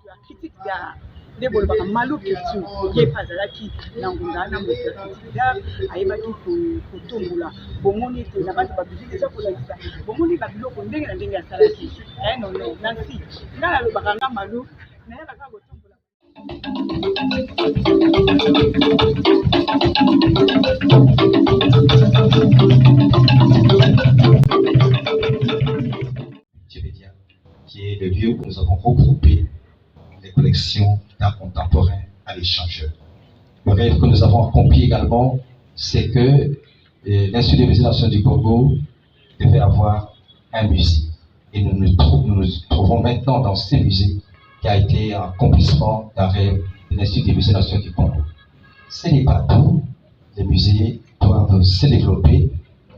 ya critique ya debolo baka malu question ye pazalaki na ngonga na moto ya critique ya ayebaki kotombola bomoni te na bato babili déjà kolakisa bomoni babiloko ndenge na ndenge asalaki non nansi nga nalobaka nga malu nayebaka kotombola. Qui est le lieu où nous avons regroupé les collections d'art contemporain à l'échangeur. Le rêve que nous avons accompli également, c'est que l'Institut des musées nationaux du Congo devait avoir un musée. Et nous nous trouvons maintenant dans ce musée qui a été un accomplissement d'un rêve de l'Institut des musées nationaux du Congo. Ce n'est pas tout. Les musées doivent se développer.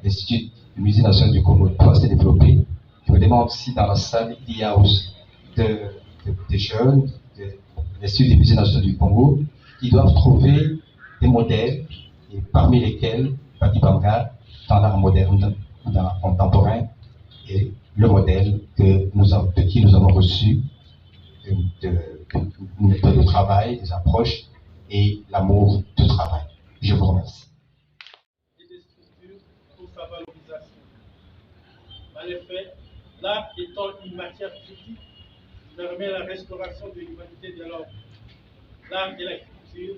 L'Institut des musées nationaux du Congo doit se développer. Je me demande si dans la salle, il y a aussi des jeunes de l'Institut des musées nationaux du Congo qui doivent trouver des modèles, et parmi lesquels Badi Banga, dans l'art moderne, dans l'art contemporain, et le modèle de qui nous avons reçu une méthode de travail, des approches et l'amour du travail. Je vous remercie. Et des structures pour sa valorisation. En effet, l'art étant une matière critique, permet la restauration de l'humanité de l'homme. L'art et la culture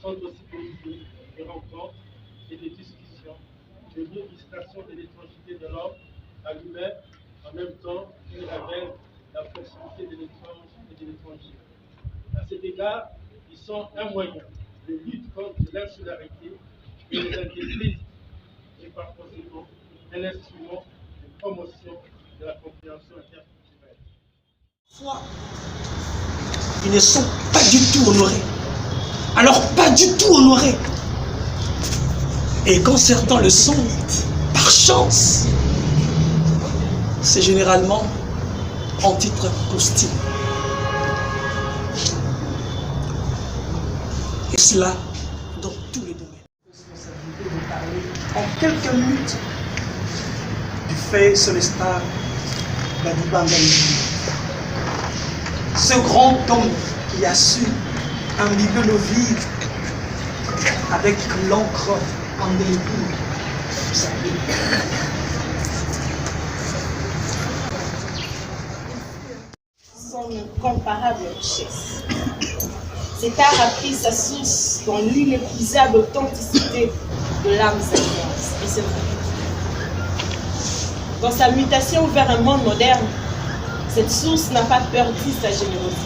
sont aussi des lieux de rencontres et de discussions, de l'illustration de l'étrangeté de l'homme à lui-même, en même temps qu'il révèle la proximité de l'étrange et de l'étranger. À cet égard, ils sont un moyen de lutte contre l'insularité et les intégrismes, et par conséquent, un instrument de promotion de la compréhension interculturelle. Soit ils ne sont pas du tout honorés. Alors pas du tout honorés. Et quand certains le sont, par chance, c'est généralement en titre posthume. Et cela dans tous les domaines. Responsabilité de parler en quelques minutes du fait célestin Badi Banga. Ce grand homme qui a su imbibber nos vies avec l'encre indélébile de sa vie. Son incomparable richesse. Cet art a pris sa source dans l'inépuisable authenticité de l'âme sacrée et c'est vrai. Dans sa mutation vers un monde moderne, cette source n'a pas perdu sa générosité.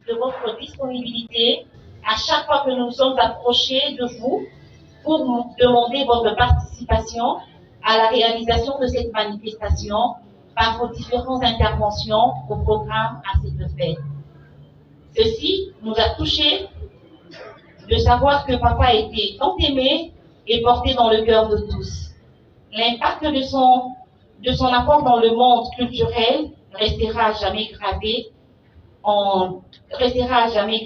De votre disponibilité à chaque fois que nous sommes approchés de vous pour nous demander votre participation à la réalisation de cette manifestation par vos différentes interventions au programme à cette fête. Ceci nous a touchés de savoir que papa a été tant aimé et porté dans le cœur de tous. L'impact de son apport dans le monde culturel restera à jamais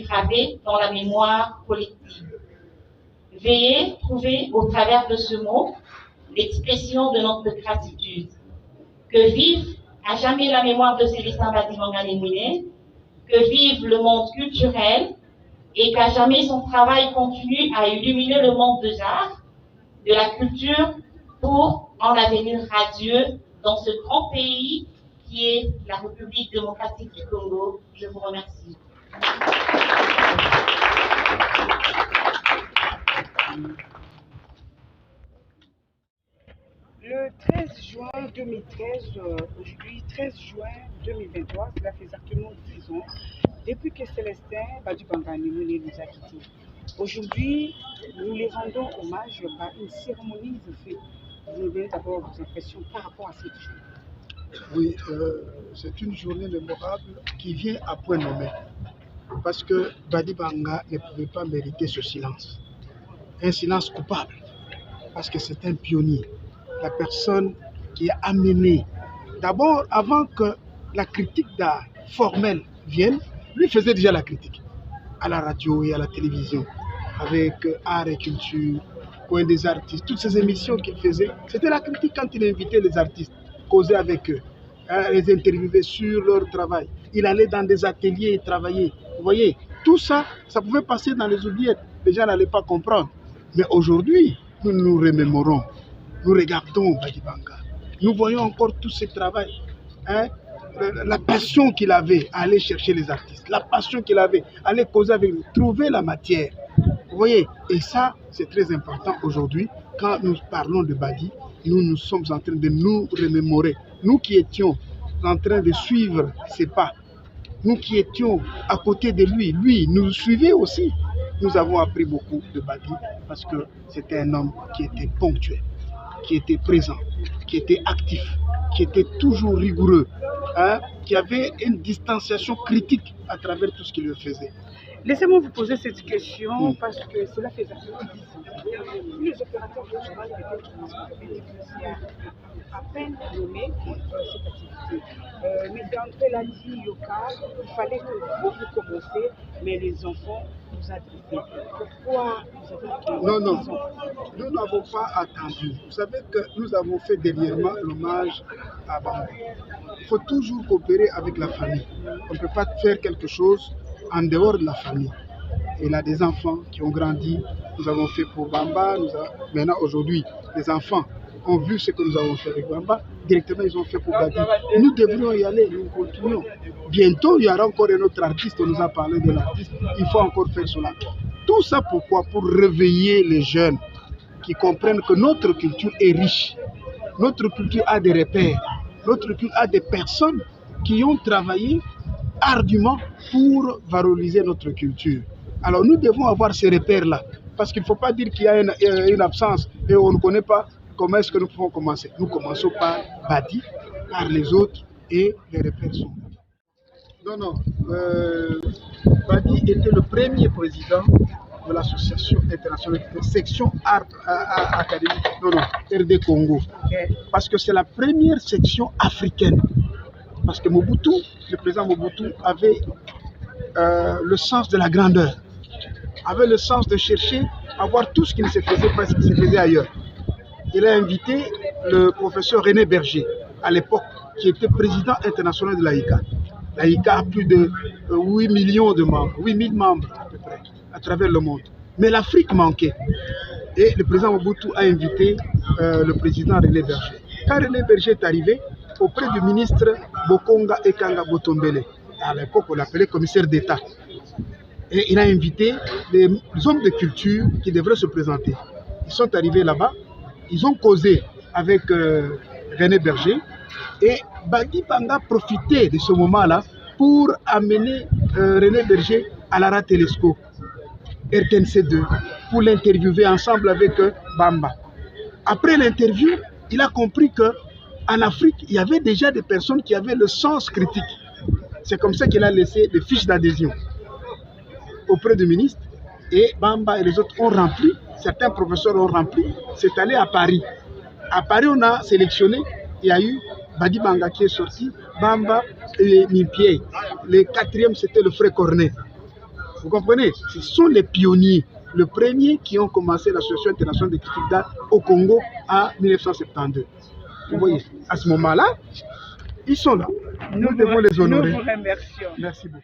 gravé dans la mémoire collective. Veuillez trouver au travers de ce mot l'expression de notre gratitude. Que vive à jamais la mémoire de Célestin Badi Banga Némouné, que vive le monde culturel et qu'à jamais son travail continue à illuminer le monde des arts, de la culture pour un avenir radieux dans ce grand pays qui est la République démocratique du Congo. Je vous remercie. Le 13 juin 2013, aujourd'hui 13 juin 2023, cela fait exactement 10 ans depuis que Célestin Badibanga Némouné nous a quittés. Aujourd'hui, nous les rendons hommage par une cérémonie de fête. Vous nous donnez d'abord vos impressions par rapport à cette journée. Oui, c'est une journée mémorable qui vient à point nommé. Parce que Badibanga ne pouvait pas mériter ce silence. Un silence coupable. Parce que c'est un pionnier. La personne qui a amené, d'abord avant que la critique d'art formelle vienne, lui faisait déjà la critique à la radio et à la télévision avec art et culture, Coin des artistes, toutes ces émissions qu'il faisait, c'était la critique quand il invitait les artistes, causait avec eux, les interviewer sur leur travail. Il allait dans des ateliers et travailler. Vous voyez, tout ça, ça pouvait passer dans les oubliettes. Les gens n'allaient pas comprendre. Mais aujourd'hui, nous nous remémorons. Nous regardons Badibanga, nous voyons encore tout ce travail, la passion qu'il avait à aller chercher les artistes, la passion qu'il avait à aller causer avec eux, trouver la matière. Vous voyez, et ça, c'est très important aujourd'hui. Quand nous parlons de Badi, nous sommes en train de nous remémorer. Nous qui étions en train de suivre ses pas, nous qui étions à côté de lui, lui nous suivait aussi. Nous avons appris beaucoup de Badi parce que c'était un homme qui était ponctuel, qui était présent, qui était actif, qui était toujours rigoureux, qui avait une distanciation critique à travers tout ce qu'il faisait. Laissez-moi vous poser cette question parce que cela fait exactement 10 ans. Les opérateurs culturels peut-être bénéficié à peine nommé cette activité. Mais André l'a dit, Yoka, il fallait que vous commenciez, mais les enfants vous adressaient. Pourquoi vous avez Non, nous n'avons pas attendu. Vous savez que nous avons fait dernièrement l'hommage à Bamba. Il faut toujours coopérer avec la famille. On ne peut pas faire quelque chose en dehors de la famille. Il a des enfants qui ont grandi. Nous avons fait pour Bamba. Maintenant, aujourd'hui, les enfants ont vu ce que nous avons fait avec Bamba. Directement, ils ont fait pour Badi. Nous devrions y aller, nous continuons. Bientôt, il y aura encore un autre artiste. On nous a parlé de l'artiste. Il faut encore faire cela. Tout ça pourquoi? Pour réveiller les jeunes qui comprennent que notre culture est riche. Notre culture a des repères. Notre culture a des personnes qui ont travaillé ardument pour valoriser notre culture. Alors nous devons avoir ces repères-là, parce qu'il ne faut pas dire qu'il y a une absence et on ne connaît pas comment est-ce que nous pouvons commencer. Nous commençons par Badi, par les autres et les repères sont là. Non, Badi était le premier président de l'association internationale de section art académique, RD Congo, parce que c'est la première section africaine. Parce que Mobutu, le président Mobutu, avait le sens de la grandeur, avait le sens de chercher à voir tout ce qui ne se faisait pas, ce qui se faisait ailleurs. Il a invité le professeur René Berger, à l'époque, qui était président international de l'AICA. L'AICA a plus de 8 millions de membres, 8 000 membres à peu près, à travers le monde. Mais l'Afrique manquait. Et le président Mobutu a invité le président René Berger. Quand René Berger est arrivé, auprès du ministre Bokonga Ekanga Botombele. À l'époque, on l'appelait commissaire d'État. Et il a invité les hommes de culture qui devraient se présenter. Ils sont arrivés là-bas, ils ont causé avec René Berger. Et Badibanga a profité de ce moment-là pour amener René Berger à l'Ara Télescope, RTNC2, pour l'interviewer ensemble avec Bamba. Après l'interview, il a compris que en Afrique, il y avait déjà des personnes qui avaient le sens critique. C'est comme ça qu'il a laissé des fiches d'adhésion auprès du ministre. Et Bamba et les autres ont rempli, certains professeurs ont rempli. C'est allé à Paris. À Paris, on a sélectionné, il y a eu Badibanga qui est sorti, Bamba et Mipié. Le quatrième, c'était le frère Cornet. Vous comprenez? Ce sont les pionniers, les premiers qui ont commencé l'association internationale de critique d'art au Congo en 1972. Vous voyez, à ce moment-là, ils sont là. Nous devons les honorer. Nous vous remercions. Merci beaucoup.